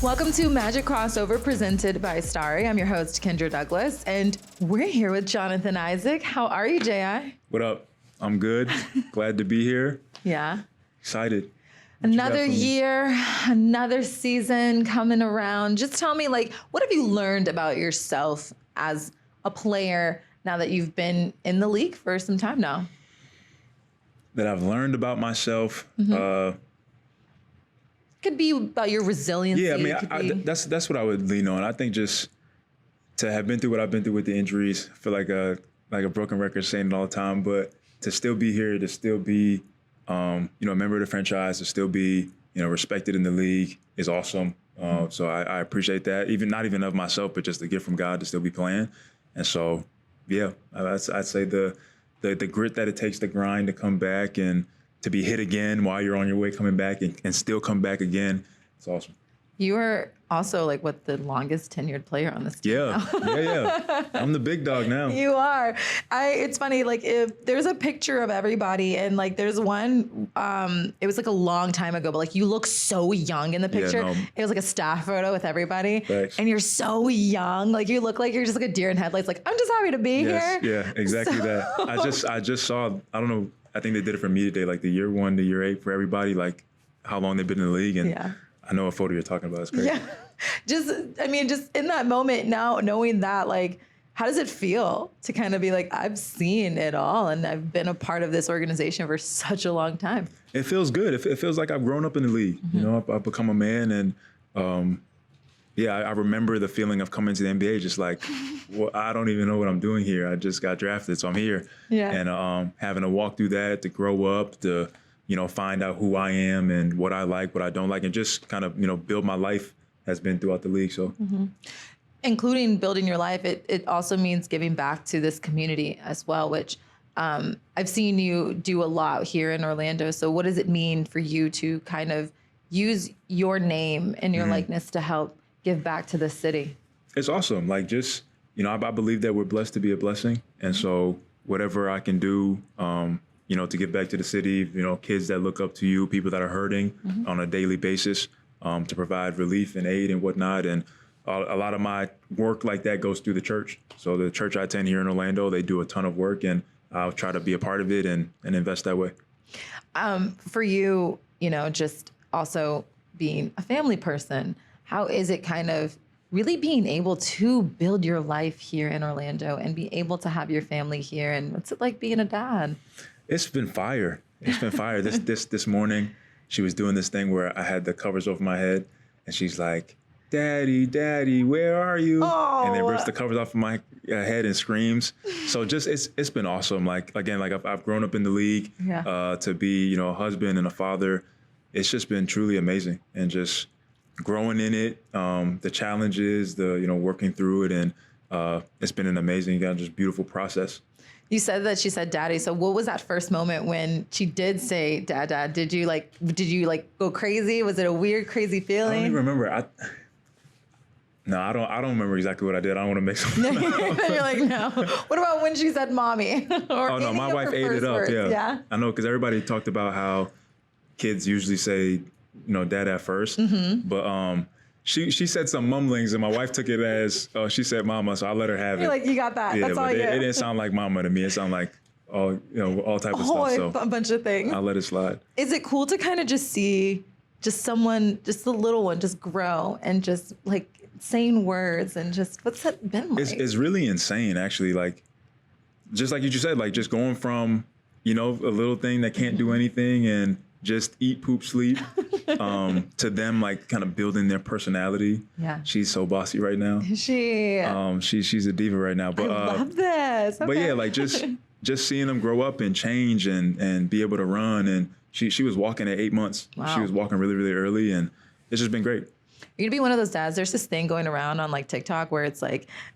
Welcome to Magic Crossover presented by Starry. I'm your host, Kendra Douglas, and we're here with Jonathan Isaac. How are you, J.I.? What up? I'm good. Glad to be here. Yeah. Excited. Another year, another season coming around. Just tell me, what have you learned about yourself as a player now that you've been in the league for some time now? That I've learned about myself. Could be about your resiliency. Yeah, that's what I would lean on. I think just to have been through what I've been through with the injuries, I feel like a broken record saying it all the time, but to still be here, to still be, a member of the franchise, to still be, respected in the league is awesome. So I appreciate that. Not even of myself, but just the gift from God to still be playing. And so, yeah, I'd say the grit that it takes to grind to come back and to be hit again while you're on your way coming back and still come back again. It's awesome. You are also the longest tenured player on this team. Yeah. I'm the big dog now. You are. It's funny, if there's a picture of everybody and there's one, it was a long time ago, but you look so young in the picture. Yeah, no. It was a staff photo with everybody. Thanks. And you're so young. You look like you're just a deer in headlights. I'm just happy to be here. Yeah, exactly that. I just saw, I don't know, I think they did it for me today, the year 1 to year 8 for everybody, how long they've been in the league. And yeah. I know what photo you're talking about. It's crazy. Yeah. Just in that moment now, knowing that, how does it feel to kind of be I've seen it all and I've been a part of this organization for such a long time? It feels good. It feels like I've grown up in the league. Mm-hmm. I've become a man and, I remember the feeling of coming to the NBA just well, I don't even know what I'm doing here. I just got drafted, so I'm here. Yeah. And having to walk through that, to grow up, to, find out who I am and what I like, what I don't like, and just kind of, build my life has been throughout the league. So, including building your life, it also means giving back to this community as well, which I've seen you do a lot here in Orlando. So what does it mean for you to kind of use your name and your likeness to help give back to the city? It's awesome. I believe that we're blessed to be a blessing. And so whatever I can do, to give back to the city, kids that look up to you, people that are hurting on a daily basis, to provide relief and aid and whatnot. And a lot of my work like that goes through the church. So the church I attend here in Orlando, they do a ton of work and I'll try to be a part of it and invest that way. For you, just also being a family person, how is it kind of really being able to build your life here in Orlando and be able to have your family here? And what's it like being a dad? It's been fire. This morning, she was doing this thing where I had the covers over my head and she's like, Daddy, where are you? Oh. And then rips the covers off of my head and screams. So just, it's been awesome. I've grown up in the league, to be, a husband and a father. It's just been truly amazing and just growing in it, the challenges, working through it. And it's been an amazing, just beautiful process. You said that she said daddy. So what was that first moment when she did say dad? Did you go crazy? Was it a weird, crazy feeling? I don't even remember. No, I don't remember exactly what I did. I don't want to make something up. You're no. What about when she said mommy? Oh no, my wife ate it up. Words? Yeah. I know, because everybody talked about how kids usually say, dad first. Mm-hmm. But she said some mumblings and my wife took it as, she said mama, so I let her have it. You're you got that. Yeah, that's all it you. It didn't sound like mama to me. It sounded like all type of stuff. So a bunch of things. I'll let it slide. Is it cool to kind of just see someone, just the little one, just grow and just saying words and just what's that been like? It's really insane, actually. Just like you just said, just going from, a little thing that can't do anything and just eat, poop, sleep, to them kind of building their personality. Yeah. She's so bossy right now. She's a diva right now. But I love this. Okay. But yeah, just seeing them grow up and change and be able to run. And she was walking at 8 months. Wow. She was walking really, really early, and it's just been great. You're gonna be one of those dads. There's this thing going around on TikTok where it's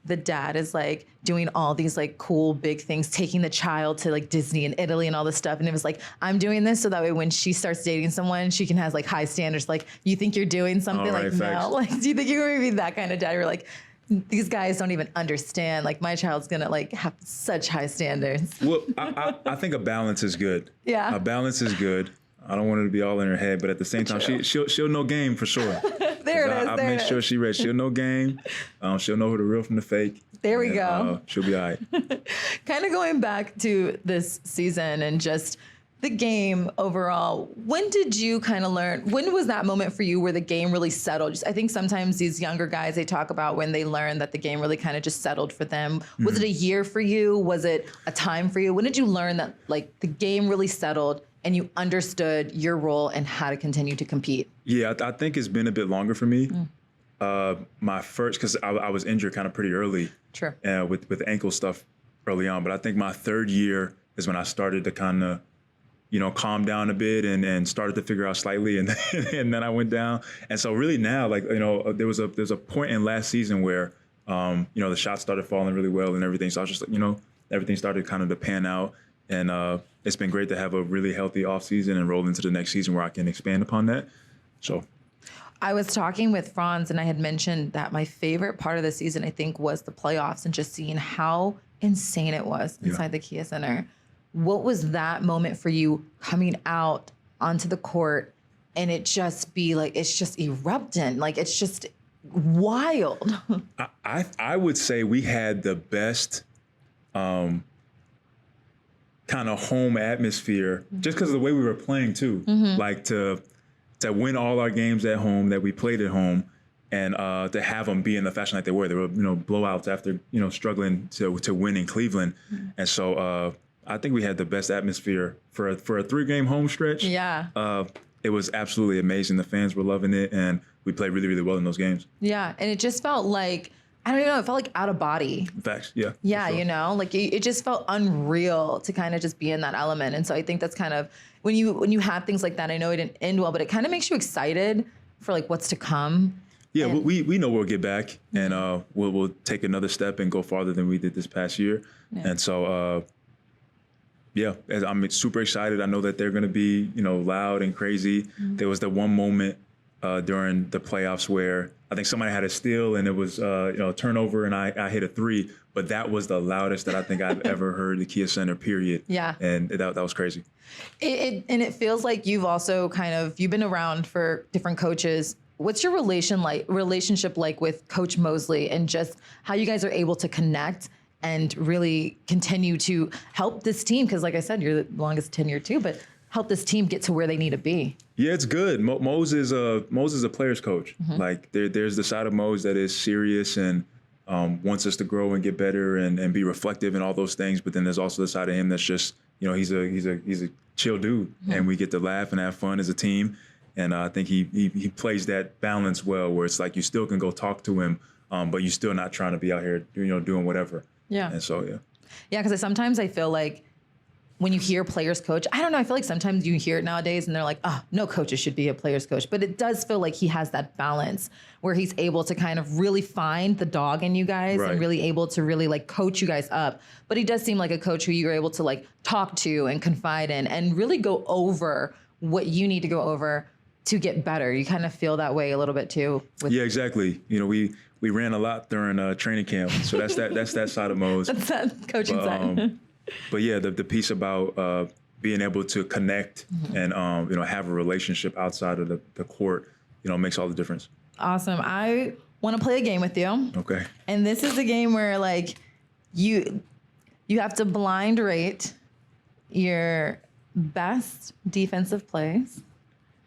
the dad is doing all these cool big things, taking the child to Disney and Italy and all this stuff. And it was I'm doing this so that way when she starts dating someone, she can have high standards. You think you're doing something? Right, no. Do you think you're gonna be that kind of dad? You're these guys don't even understand. My child's gonna have such high standards. Well, I think a balance is good. Yeah. A balance is good. I don't want her to be all in her head, but at the same time, she'll know game for sure. There it is. I there make it sure is. she read. She'll know game. She'll know who the real from the fake. There we and, go. She'll be all right. Kind of going back to this season and just the game overall, when did you kind of learn, when was that moment for you where the game really settled? I think sometimes these younger guys, they talk about when they learn that the game really kind of just settled for them. Was it a year for you? Was it a time for you? When did you learn that like the game really settled and you understood your role and how to continue to compete? Yeah, I think it's been a bit longer for me. My first, because I was injured kind of pretty early. Sure. With ankle stuff early on. But I think my third year is when I started to kind of, calm down a bit and started to figure out slightly. And and then I went down. And so really now, like, there's a point in last season where, the shots started falling really well and everything. So I was just, everything started kind of to pan out. And it's been great to have a really healthy off season and roll into the next season where I can expand upon that. So I was talking with Franz and I had mentioned that my favorite part of the season, I think, was the playoffs and just seeing how insane it was inside the Kia Center. What was that moment for you coming out onto the court and it just be like, it's just erupting, like it's just wild? I would say we had the best kind of home atmosphere just because of the way we were playing too. Like to win all our games at home that we played at home and to have them be in the fashion like they were. They were, blowouts after, struggling to win in Cleveland. And so I think we had the best atmosphere for a 3-game home stretch. Yeah. It was absolutely amazing. The fans were loving it, and we played really, really well in those games. Yeah, and it just felt like, I don't know, it felt like out of body. Facts, yeah. Yeah, Sure. like it just felt unreal to kind of just be in that element. And so I think that's kind of, when you have things like that, I know it didn't end well, but it kind of makes you excited for like what's to come. Yeah, we know we'll get back, and we'll take another step and go farther than we did this past year. Yeah. And so, I'm super excited. I know that they're going to be, loud and crazy. There was that one moment during the playoffs where I think somebody had a steal and it was, a turnover and I hit a 3, but that was the loudest that I think I've ever heard the Kia Center, period. Yeah. And that was crazy. It feels like you've also you've been around for different coaches. What's your relationship like with Coach Mosley and just how you guys are able to connect and really continue to help this team? Because like I said, you're the longest tenured too, but help this team get to where they need to be. Yeah, it's good. Mose is a player's coach. Like there's the side of Mose that is serious and wants us to grow and get better and be reflective and all those things. But then there's also the side of him that's just, he's a chill dude, and we get to laugh and have fun as a team. And I think he plays that balance well, where it's like you still can go talk to him, but you're still not trying to be out here, doing whatever. Yeah. And so, yeah. Yeah, because sometimes I feel like when you hear players coach, I don't know, I feel like sometimes you hear it nowadays and they're like, oh, no coaches should be a player's coach. But it does feel like he has that balance where he's able to kind of really find the dog in you guys Right. and really able to really like coach you guys up. But he does seem like a coach who you're able to like talk to and confide in and really go over what you need to go over to get better. You kind of feel that way a little bit too. Yeah, exactly. We ran a lot during training camp, so that's that side of Mose. That's that coaching side. But yeah, the piece about being able to connect and have a relationship outside of the court, makes all the difference. Awesome. I want to play a game with you. Okay. And this is a game where like you have to blind rate your best defensive plays.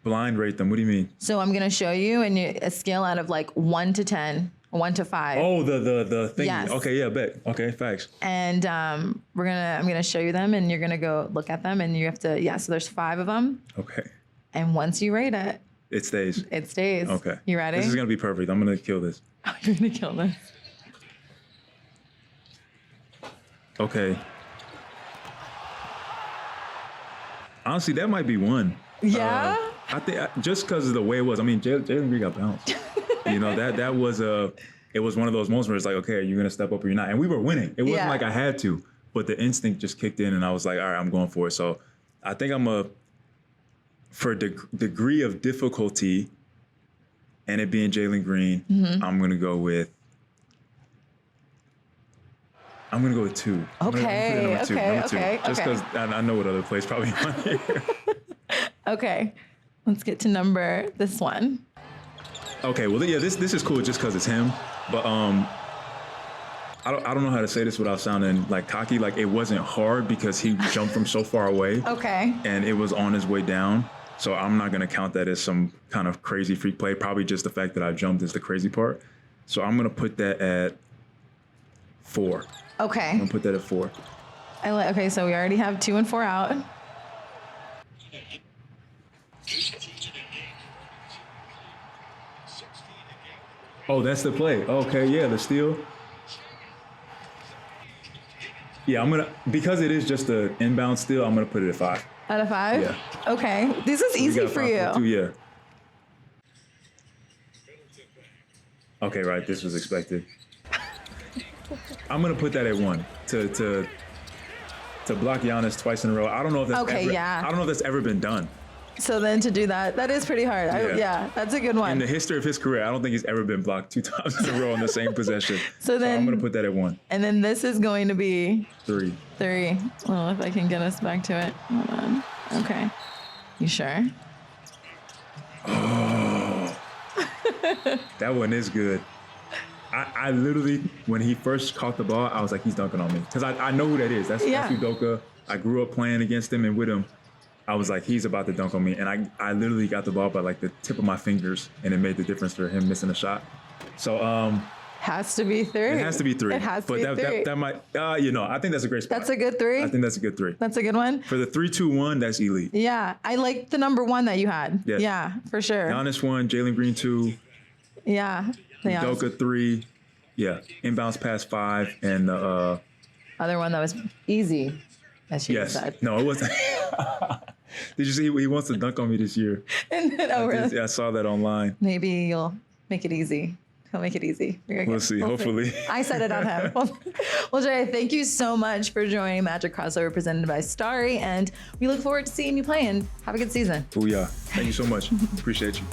Blind rate them. What do you mean? So I'm going to show you a scale out of like 1 to 10, 1 to 5. Oh, the thing. Yes. Okay, yeah, bet. Okay, facts. And I'm going to show you them and you're going to go look at them and you have to, so there's 5 of them. Okay. And once you rate it, It stays. it stays. Okay. You ready? This is going to be perfect. I'm going to kill this. You're going to kill this. Okay. Honestly, that might be 1. Yeah? I think just because of the way it was. I mean, Jalen Green got bounced. That was it was one of those moments where it's like, okay, are you gonna step up or you're not? And we were winning. It wasn't like I had to, but the instinct just kicked in, and I was like, all right, I'm going for it. So I think for degree of difficulty, and it being Jalen Green, I'm gonna go with 2. Okay, Number 2. okay. Just because I know what other plays probably on here. Okay. Let's get to this one. Okay, well, yeah, this is cool just because it's him. But I don't know how to say this without sounding like cocky. Like, it wasn't hard because he jumped from so far away. Okay. And it was on his way down. So I'm not going to count that as some kind of crazy freak play. Probably just the fact that I jumped is the crazy part. So I'm going to put that at 4. Okay. I'm going to put that at 4. Okay, so we already have 2 and 4 out. Oh, that's the play. Okay, yeah, the steal. Yeah, I'm going to, because it is just an inbound steal, I'm going to put it at 5. Out of 5? Yeah. Okay. This is easy for you. 2, yeah. Okay, right. This was expected. I'm gonna put that at 1 to block Giannis twice in a row. I don't know if that's I don't know if that's ever been done. So then to do that is pretty hard. Yeah, that's a good one. In the history of his career, I don't think he's ever been blocked 2 times in a row on the same possession. So then I'm gonna put that at 1. And then this is going to be 3. Well, if I can get us back to it. Hold on. Okay. You sure? Oh, that one is good. I literally, when he first caught the ball, I was like, he's dunking on me. Because I know who that is. That's Udoka. I grew up playing against him and with him. I was like, he's about to dunk on me. And I literally got the ball by like the tip of my fingers, and it made the difference for him missing a shot. So, has to be 3. It has to be 3. It has to be 3. That might, I think that's a great spot. That's a good 3? I think that's a good 3. That's a good one? For the 3-2-1, that's elite. Yeah. I like the number 1 that you had. Yes. Yeah, for sure. Giannis 1, Jalen Green 2. Yeah. Udoka 3. Yeah. Inbounds pass 5. And the other one that was easy, as you said. No, it wasn't. Did you see he wants to dunk on me this year? And then, really? I saw that online. Maybe you'll make it easy. He'll make it easy. We'll see, hopefully. I said it on him. Well, Jay, thank you so much for joining Magic Crossover presented by Starry, and we look forward to seeing you play, and have a good season. Oh, yeah. Thank you so much. Appreciate you.